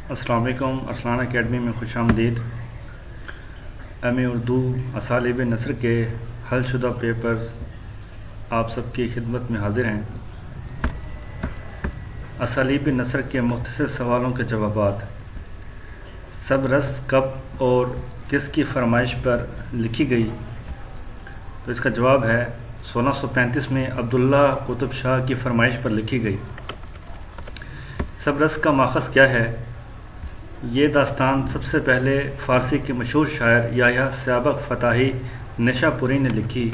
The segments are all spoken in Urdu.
السلام علیکم. ارسلان اکیڈمی میں خوش آمدید. ایم.اے اردو اسالیب نثر کے حل شدہ پیپرز آپ سب کی خدمت میں حاضر ہیں. اسالیب نثر کے مختصر سوالوں کے جوابات. سب رس کب اور کس کی فرمائش پر لکھی گئی؟ تو اس کا جواب ہے 1635 میں عبداللہ قطب شاہ کی فرمائش پر لکھی گئی. سب رس کا ماخذ کیا ہے؟ یہ داستان سب سے پہلے فارسی کے مشہور شاعر یحییٰ سیابق فتاحی نشا پوری نے لکھی.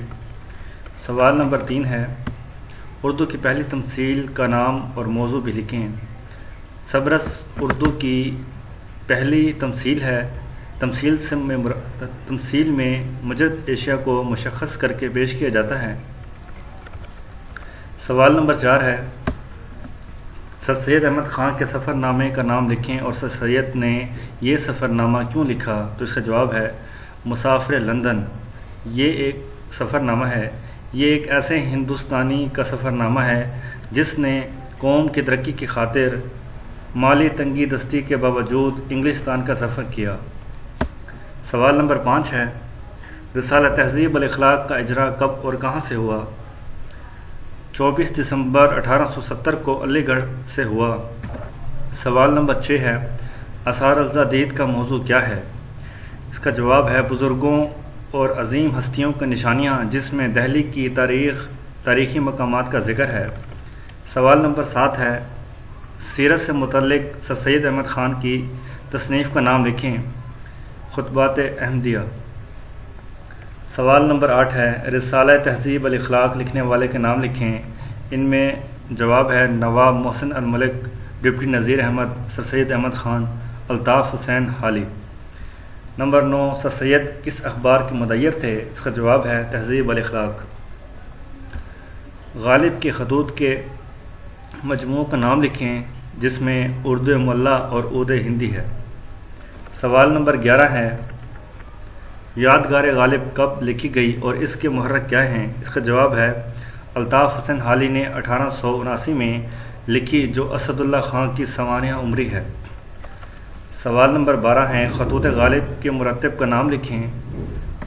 سوال نمبر 3 ہے، اردو کی پہلی تمثیل کا نام اور موضوع بھی لکھیں. سب رس اردو کی پہلی تمثیل ہے. تمثیل میں مجرد اشیاء کو مشخص کر کے پیش کیا جاتا ہے. سوال نمبر 4 ہے، سر سید احمد خان کے سفر نامے کا نام لکھیں اور سر سید نے یہ سفر نامہ کیوں لکھا؟ تو اس کا جواب ہے مسافر لندن. یہ ایک سفر نامہ ہے. یہ ایک ایسے ہندوستانی کا سفر نامہ ہے جس نے قوم کی ترقی کی خاطر مالی تنگی دستی کے باوجود انگلستان کا سفر کیا. سوال نمبر 5 ہے، رسالہ تہذیب الاخلاق کا اجرا کب اور کہاں سے ہوا؟ 24 دسمبر 1870 کو علی گڑھ سے ہوا. سوال نمبر 6 ہے، آثار الزادید کا موضوع کیا ہے؟ اس کا جواب ہے بزرگوں اور عظیم ہستیوں کی نشانیاں جس میں دہلی کی تاریخی مقامات کا ذکر ہے. سوال نمبر 7 ہے، سیرت سے متعلق سر سید احمد خان کی تصنیف کا نام لکھیں. خطبات احمدیہ. سوال نمبر 8 ہے، رسالہ تہذیب الاخلاق لکھنے والے کے نام لکھیں. ان میں جواب ہے نواب محسن الملک، ڈپٹی نذیر احمد، سر سید احمد خان، الطاف حسین حالی. نمبر 9، سر سید کس اخبار کے مدیر تھے؟ اس کا جواب ہے تہذیب الاخلاق. غالب کے خطوط کے مجموعوں کا نام لکھیں جس میں اردو معلیٰ اور عود ہندی ہے. سوال نمبر 11 ہے، یادگار غالب کب لکھی گئی اور اس کے محرک کیا ہیں؟ اس کا جواب ہے الطاف حسین حالی نے 1879 میں لکھی جو اسد اللہ خان کی سوانح عمری ہے. سوال نمبر 12 ہے، خطوط غالب کے مرتب کا نام لکھیں.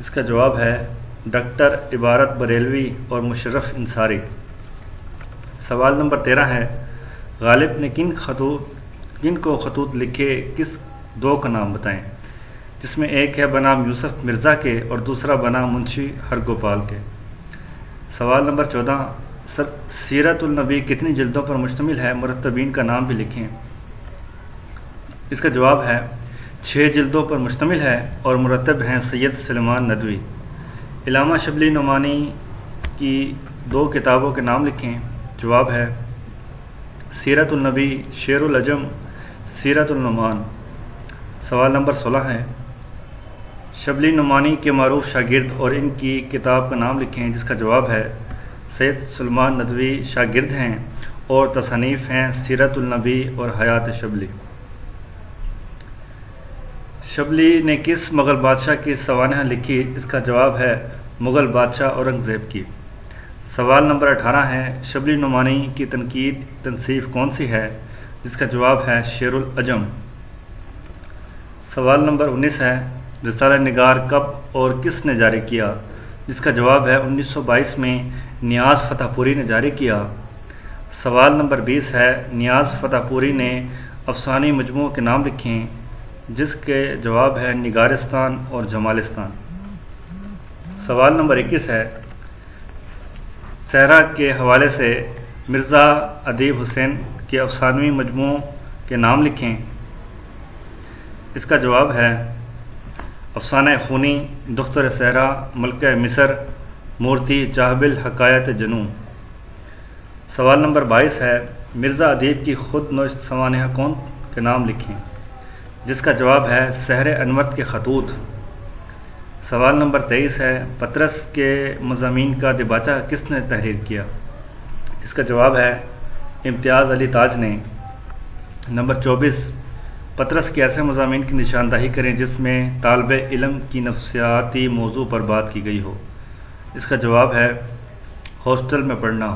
اس کا جواب ہے ڈاکٹر عبارت بریلوی اور مشرف انصاری. سوال نمبر 13 ہے، غالب نے کن کو خطوط لکھے؟ کس دو کا نام بتائیں؟ جس میں ایک ہے بنام یوسف مرزا کے اور دوسرا بنام منشی ہرگوپال کے. سوال نمبر 14، سیرت النبی کتنی جلدوں پر مشتمل ہے؟ مرتبین کا نام بھی لکھیں. اس کا جواب ہے 6 جلدوں پر مشتمل ہے اور مرتب ہیں سید سلیمان ندوی. علامہ شبلی نعمانی کی 2 کتابوں کے نام لکھیں. جواب ہے سیرت النبی، شیر العجم، سیرت النعمان. سوال نمبر 16 ہے، شبلی نعمانی کے معروف شاگرد اور ان کی کتاب کا نام لکھیں. جس کا جواب ہے سید سلیمان ندوی شاگرد ہیں اور تصانیف ہیں سیرت النبی اور حیات شبلی. شبلی نے کس مغل بادشاہ کی سوانح لکھی؟ اس کا جواب ہے مغل بادشاہ اورنگزیب کی. سوال نمبر 18 ہے، شبلی نعمانی کی تنصیف کون سی ہے؟ جس کا جواب ہے شیر العجم. سوال نمبر 19 ہے، رسالہ نگار کب اور کس نے جاری کیا؟ جس کا جواب ہے 1922 میں نیاز فتح پوری نے جاری کیا. سوال نمبر 20 ہے، نیاز فتح پوری نے افسانی مجموعوں کے نام لکھیں. جس کے جواب ہے نگارستان اور جمالستان. سوال نمبر 21 ہے، صحرا کے حوالے سے مرزا ادیب حسین کے افسانوی مجموعوں کے نام لکھیں. اس کا جواب ہے افسانہ خونی، دختر صحرا، ملکہ مصر، مورتی، چاہبل، حکایت جنوں. سوال نمبر 22 ہے، مرزا ادیب کی خود نوشت سوانح کون کے نام لکھیں. جس کا جواب ہے سحر انورت کے خطوط. سوال نمبر 23 ہے، پطرس کے مضامین کا دباچہ کس نے تحریر کیا؟ اس کا جواب ہے امتیاز علی تاج نے. نمبر 24، پطرس کے ایسے مضامین کی نشاندہی کریں جس میں طالب علم کی نفسیاتی موضوع پر بات کی گئی ہو. اس کا جواب ہے ہاسٹل میں پڑھنا.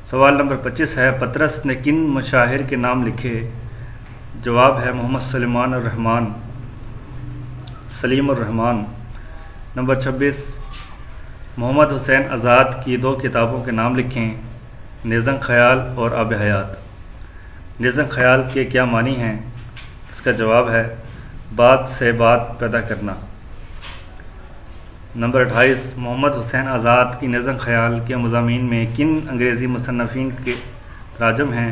سوال نمبر 25 ہے، پطرس نے کن مشاہیر کے نام لکھے جواب ہے محمد سلیم الرحمان۔ نمبر 26، محمد حسین آزاد کی 2 کتابوں کے نام لکھیں۔ نظم خیال اور آب حیات۔ نظم خیال کے کیا معنی ہیں؟ اس کا جواب ہے بات سے بات پیدا کرنا۔ نمبر 28، محمد حسین آزاد کی نظم خیال کے مضامین میں کن انگریزی مصنفین کے تراجم ہیں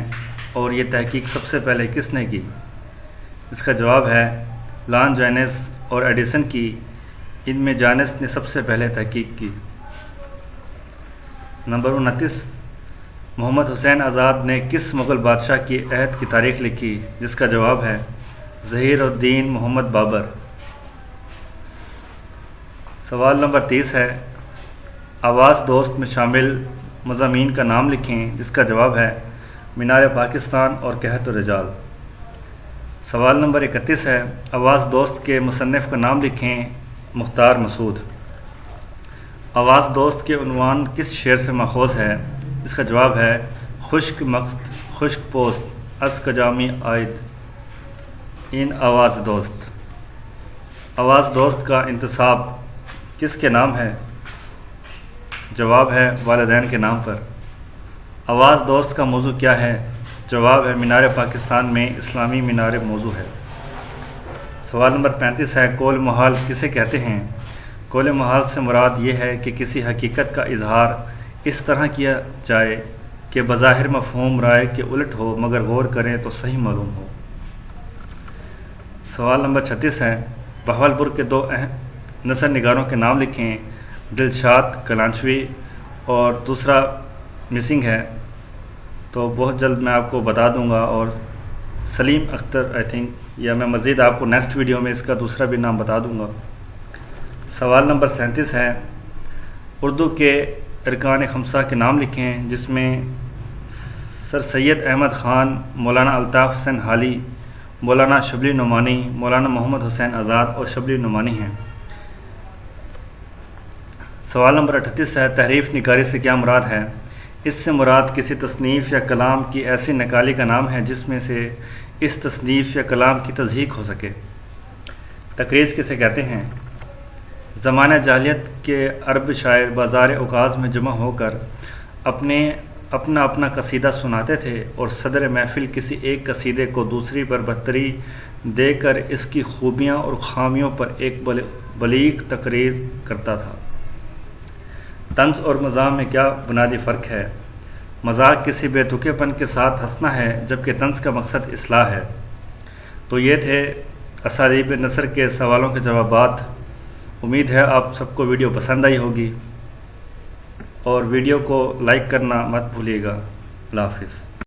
اور یہ تحقیق سب سے پہلے کس نے کی؟ اس کا جواب ہے لان جانس اور ایڈیسن کی۔ ان میں جانس نے سب سے پہلے تحقیق کی۔ نمبر 29، محمد حسین آزاد نے کس مغل بادشاہ کی عہد کی تاریخ لکھی؟ جس کا جواب ہے ظہیر الدین محمد بابر۔ سوال نمبر 30 ہے آواز دوست میں شامل مضامین کا نام لکھیں۔ جس کا جواب ہے مینار پاکستان اور قحط الرجال۔ سوال نمبر 31 ہے آواز دوست کے مصنف کا نام لکھیں۔ مختار مسعود۔ آواز دوست کے عنوان کس شعر سے ماخوذ ہے؟ اس کا جواب ہے خشک مقصد خشک پوست از کجامی آئد ان آواز دوست۔ آواز دوست کا انتصاب کس کے نام ہے؟ جواب ہے والدین کے نام پر۔ آواز دوست کا موضوع کیا ہے؟ جواب ہے مینار پاکستان میں اسلامی مینار موضوع ہے۔ سوال نمبر 35 ہے قول محال کسے کہتے ہیں؟ قول محال سے مراد یہ ہے کہ کسی حقیقت کا اظہار اس طرح کیا جائے کہ بظاہر مفہوم رائے کے الٹ ہو مگر غور کریں تو صحیح معلوم ہو۔ سوال نمبر 36 ہے بہاولپور کے 2 اہم نثر نگاروں کے نام لکھیں۔ دلشاد کلانچوی اور دوسرا مسنگ ہے، تو بہت جلد میں آپ کو بتا دوں گا، اور سلیم اختر آئی تھنک، یا میں مزید آپ کو نیکسٹ ویڈیو میں اس کا دوسرا بھی نام بتا دوں گا۔ سوال نمبر 37 ہے اردو کے ارکان خمسہ کے نام لکھیں، جس میں سر سید احمد خان، مولانا الطاف حسین حالی، مولانا شبلی نعمانی، مولانا محمد حسین آزاد اور شبلی نعمانی ہیں۔ سوال نمبر 38 ہے تحریف نگاری سے کیا مراد ہے؟ اس سے مراد کسی تصنیف یا کلام کی ایسی نقالی کا نام ہے جس میں سے اس تصنیف یا کلام کی تصحیح ہو سکے۔ تقریض کسے کہتے ہیں؟ زمانہ جاہلیت کے عرب شاعر بازار اوقاز میں جمع ہو کر اپنا قصیدہ سناتے تھے، اور صدر محفل کسی ایک قصیدے کو دوسری پر برتری دے کر اس کی خوبیاں اور خامیوں پر ایک بلیغ تقریر کرتا تھا۔ طنز اور مزاح میں کیا بنیادی فرق ہے؟ مذاق کسی بے تکے پن کے ساتھ ہنسنا ہے، جبکہ طنز کا مقصد اصلاح ہے۔ تو یہ تھے اسالیب نثر کے سوالوں کے جوابات۔ امید ہے آپ سب کو ویڈیو پسند آئی ہوگی، اور ویڈیو کو لائک کرنا مت بھولیے گا۔ اللہ حافظ۔